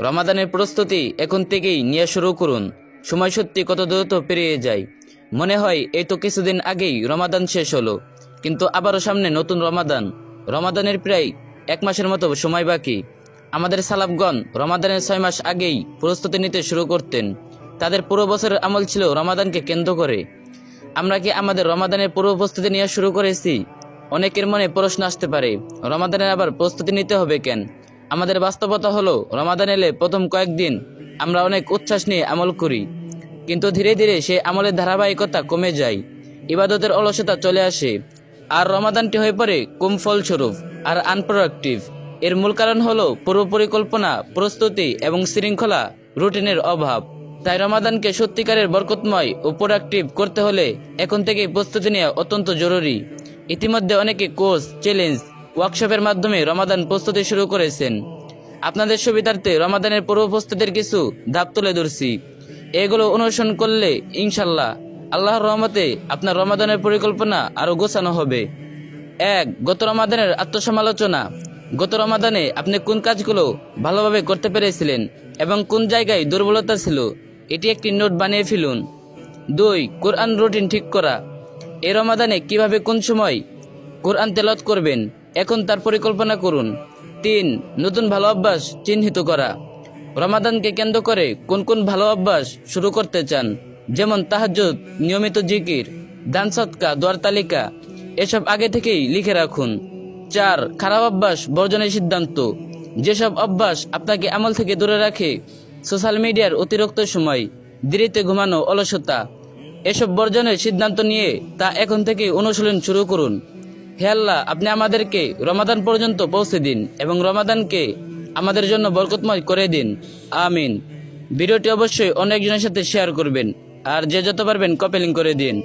রমাদানের প্রস্তুতি এখন থেকেই নিয়ে শুরু করুন। সময় সত্যি কত দ্রুত পেরিয়ে যায়। মনে হয় এই তো কিছুদিন আগেই রমাদান শেষ হলো, কিন্তু আবারও সামনে নতুন রমাদান। রমাদানের প্রায় 1 মাসের মতো সময় বাকি। আমাদের সালাফগণ রমাদানের 6 মাস আগেই প্রস্তুতি নিতে শুরু করতেন। তাদের পুরো বছরের আমল ছিল রমাদানকে কেন্দ্র করে। আমরা কি আমাদের রমাদানের পূর্ব প্রস্তুতি নিয়ে শুরু করেছি? অনেকের মনে প্রশ্ন আসতে পারে, রমাদানের আবার প্রস্তুতি নিতে হবে কেন? আমাদের বাস্তবতা হলো, রমাদান এলে প্রথম কয়েকদিন আমরা অনেক উচ্ছ্বাস নিয়ে আমল করি, কিন্তু ধীরে ধীরে সে আমলের ধারাবাহিকতা কমে যায়, ইবাদতের অলসতা চলে আসে, আর রমাদানটি হয়ে পড়ে কম ফলস্বরূপ আর আনপ্রোডাক্টিভ। এর মূল কারণ হলো পূর্ব পরিকল্পনা, প্রস্তুতি এবং শৃঙ্খলা রুটিনের অভাব। তাই রমাদানকে সত্যিকারের বরকতময় ও প্রোডাক্টিভ করতে হলে এখন থেকেই প্রস্তুতি নেওয়া অত্যন্ত জরুরি। ইতিমধ্যে অনেকে কোর্স, চ্যালেঞ্জ, ওয়ার্কশপের মাধ্যমে রমাদান প্রস্তুতি শুরু করেছেন। আপনাদের সুবিধার্থে রমাদানের পূর্ব প্রস্তুতির কিছু ধাপ তুলে ধরছি। এগুলো অনুসরণ করলে ইনশাল্লাহ আল্লাহর রহমতে আপনার রমাদানের পরিকল্পনা আরও গোছানো হবে। 1. গত রমাদানের আত্মসমালোচনা। গত রমাদানে আপনি কোন কাজগুলো ভালোভাবে করতে পেরেছিলেন এবং কোন জায়গায় দুর্বলতা ছিল, এটি একটি নোট বানিয়ে ফেলুন। 2. কোরআন রুটিন ঠিক করা। এই রমাদানে কিভাবে কোন সময় কোরআন তেলাওয়াত করবেন, এখন তার পরিকল্পনা করুন। 3. নতুন ভালো অভ্যাস চিহ্নিত করা। রমাদানকে কেন্দ্র করে কোন কোন ভালো অভ্যাস শুরু করতে চান, যেমন তাহাজ্জুদ, নিয়মিত জিকির, দান সদকা, দোয়ার তালিকা, এসব আগে থেকেই লিখে রাখুন। 4. খারাপ অভ্যাস বর্জনের সিদ্ধান্ত। যেসব অভ্যাস আপনাকে আমল থেকে দূরে রাখে, সোশ্যাল মিডিয়ার অতিরিক্ত সময়, দেরিতে ঘুমানো, অলসতা, এসব বর্জনের সিদ্ধান্ত নিয়ে তা এখন থেকেই অনুশীলন শুরু করুন। হে আল্লাহ, আপনি আমাদেরকে রমাদান পর্যন্ত পৌঁছে দিন এবং রমাদানকে আমাদের জন্য বরকতময় করে দিন। আমিন। ভিডিওটি অবশ্যই অনেকজনের সাথে শেয়ার করবেন, আর যে যত পারবেন কপি লিংক করে দিন।